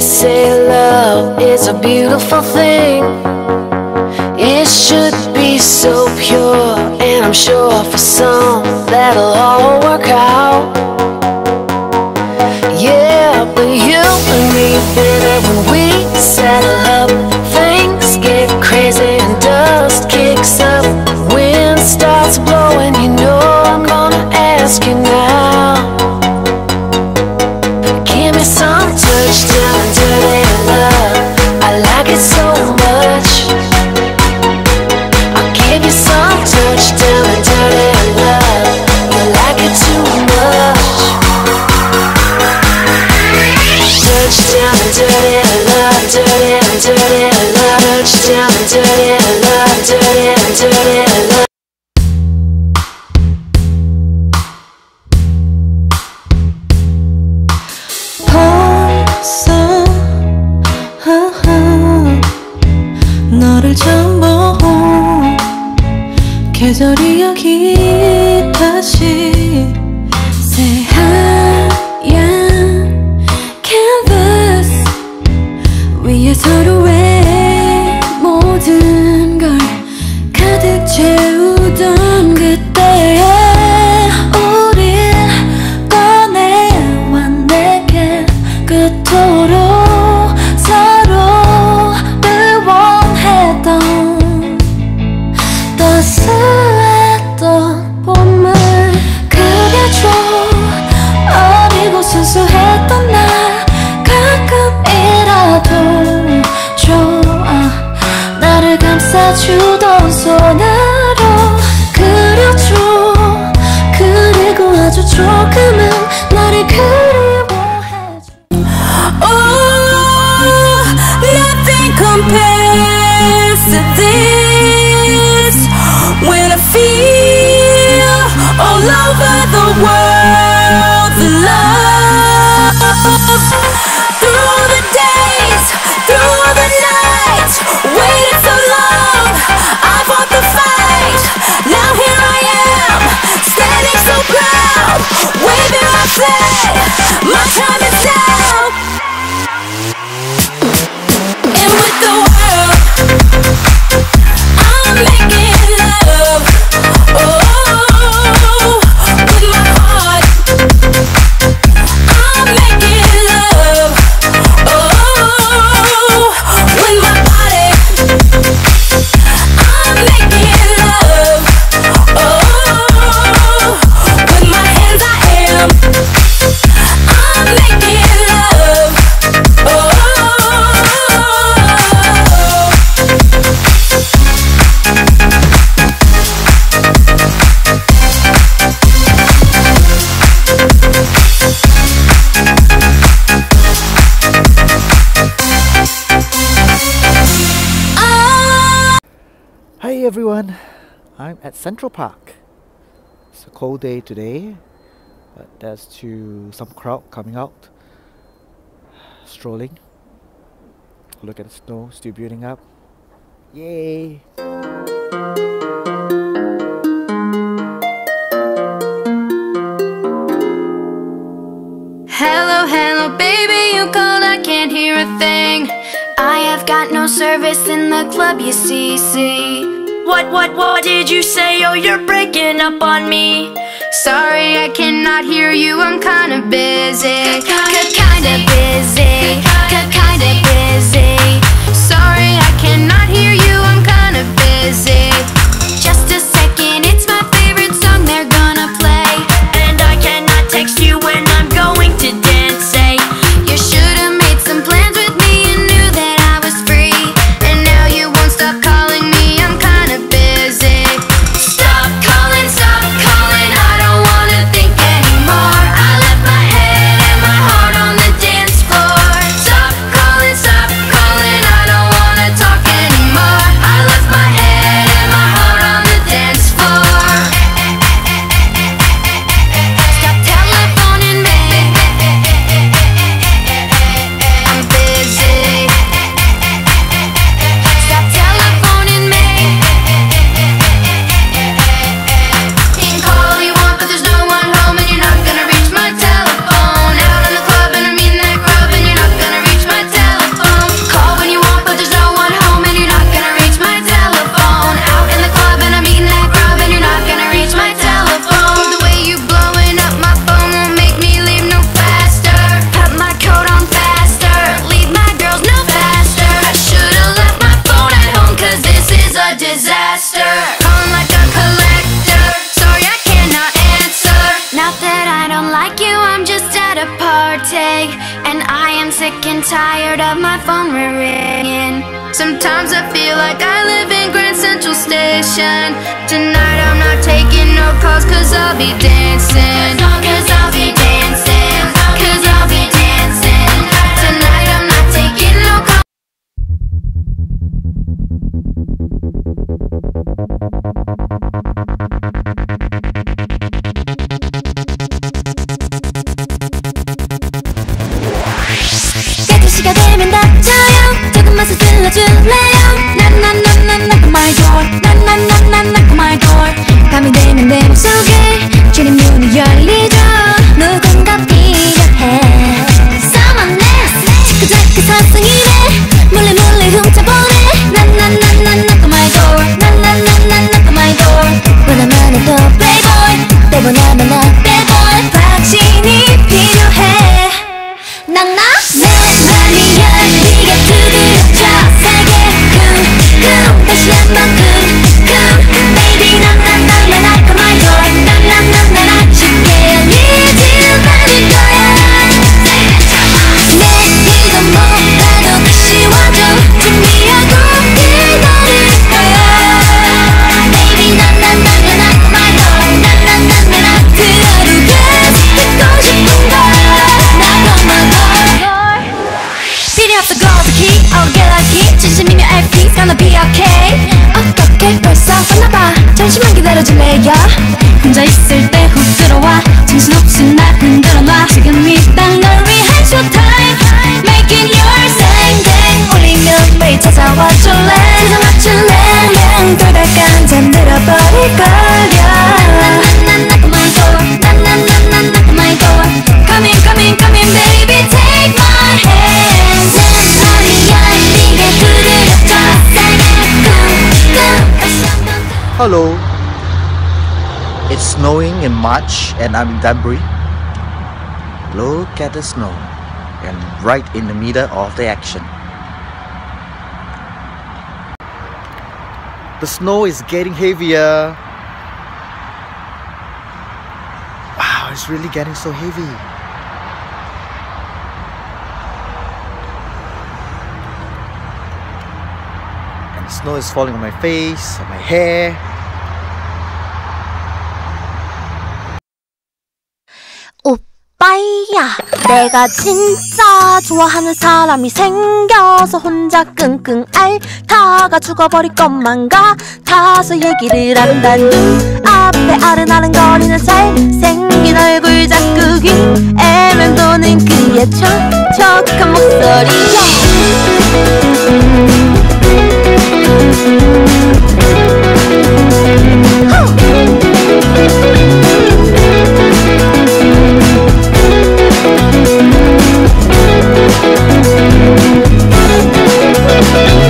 say love is a beautiful thing. It should be so pure, and I'm sure for some that'll all work out. Yeah, but you and me, baby, when we settle up, things get crazy and dust kicks up. Wind starts blowing, you know I'm gonna ask you now. Give me some touchdown and dirty love, I like it so much. I'll give you some touchdown and dirty love, you like it too much. Touchdown and dirty love, dirty and dirty love. Touchdown and dirty love, dirty and dirty love. 너를 처음 본 계절이 여기 다시 새하얀 캔버스 위에 서로의 모든 걸 가득 채우던 그때에 우린 꺼내왔네 그토록 따스했던 봄을 그려줘. 어리고 순수했던 날 가끔이라도 좋아. 나를 감싸주던 손으로 그려줘. 그리고 아주 조금은 나를 그리워해줘. Oh, nothing compares to this. When I feel all over the world the love. Through the days, through the nights, waited so long, I fought the fight. Now here I am, standing so proud, waving my flag. My time is now. And with the world I'm making love, oh, with my heart. I'm making love, oh, with my body. I'm making love, oh, with my hands I am. I'm making love, oh. Hi everyone, I'm at Central Park. It's a cold day today, but there's some crowd coming out, strolling. Look at the snow still building up. Yay! Hello, hello, baby, you called, I can't hear a thing. I have got no service in the club, you see. What did you say? Oh, you're breaking up on me. Sorry, I cannot hear you, I'm kinda busy. Kinda busy. Sorry, I cannot hear you, I'm kinda busy. Just a second, it's my favorite song they're gonna play. And I cannot text you when I'm going to dance, say. You should've made some plans with me and knew that I was free. And now you won't stop calling me, I'm kinda busy. Stop calling, I don't wanna think anymore. I left my head and my heart on the dance floor. Stop sick and tired of my phone ringing. Sometimes I feel like I live in Grand Central Station. Tonight I'm not taking no calls, cause I'll be dancing. Cause I'll be dancing. Cause I'll be dancing. Tonight I'm not taking no calls. 시가 되면 닥쳐요. 조금만 서둘러줄래요. 난난난난 knock on my door. 난난난난 knock on my door. 밤이 되면 내 맘속에 주는 문이 열리죠. 누군가 필요해. Someone else. 자꾸 사성이네. 몰래 몰래 훔쳐보네. 난난난난 knock on my door. 난난난난 knock on my door. 원하면 또 playboy. 또 원하면 나 bad boy. 확신이 필요해. 난나 내 맘이 열리게 두드려줘. 세게 쿵쿵 다시 한번 쿵쿵. Baby 난난난 knock on my door. 난난난 쉽게 열리지 않을 거야. 내 이건 뭐라도 쉬워져. 준비하고 기다릴 거야. Baby 난난난 knock on my door. 난난난 그 하루 계속 듣고 싶은 걸. Beating up the girl, the key, I'll get lucky. 진심이면 everything's gonna be okay. 어떻게 벌써 왔나봐. 잠시만 기다려줄래요. 혼자 있을 때 훅 들어와. 정신없이 날 흔들어놔. 지금 이 딱 널 위한 showtime. Making your same thing. 울리면 매일 찾아와 줄래. 세상 맞출래. 돌발간 잠들어버릴 거야. 난난난 knock on my door. 난난난 knock on my door. Come in, come in, come in, baby, take my hand. Hello. It's snowing in March and I'm in Danbury. Look at the snow and right in the middle of the action. The snow is getting heavier. Wow, it's really getting so heavy. And the snow is falling on my face, on my hair. 오빠야, 내가 진짜 좋아하는 사람이 생겨서 혼자 끙끙 앓다가 죽어버릴 것만 같아서 얘기를 한다. 눈앞에 아른아른거리는 잘생긴 얼굴 자꾸 귀에 맴도는 그의 촉촉한 목소리에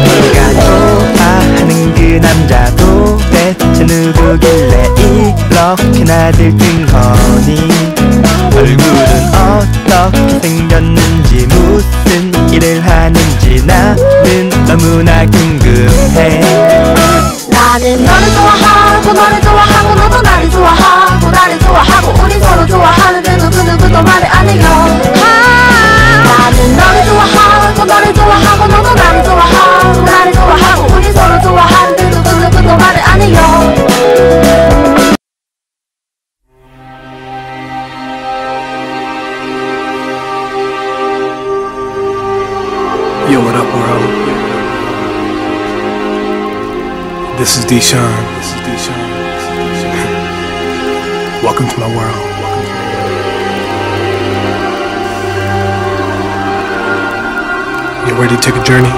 내가 좋아하는 그 남자 도대체 누구길래 이렇게나 들뜬거니. 얼굴은 어떻게 생겼는지 무슨 일을 하는지 나는 너무나 궁금해. 나는 너를 좋아하고 너를 좋아하고 너도 나를 좋아하고 나를 좋아하고 우린 서로 좋아하는데 누구도 말을 안 해요. 나는 너를 좋아하고 너를 좋아하고 너도 나를 좋아하고 나를 좋아하고 우린 서로 좋아하는데 누구도 말을 안 해요. Yo, what up, world? This is Deshaun. Welcome to my world. You ready to take a journey?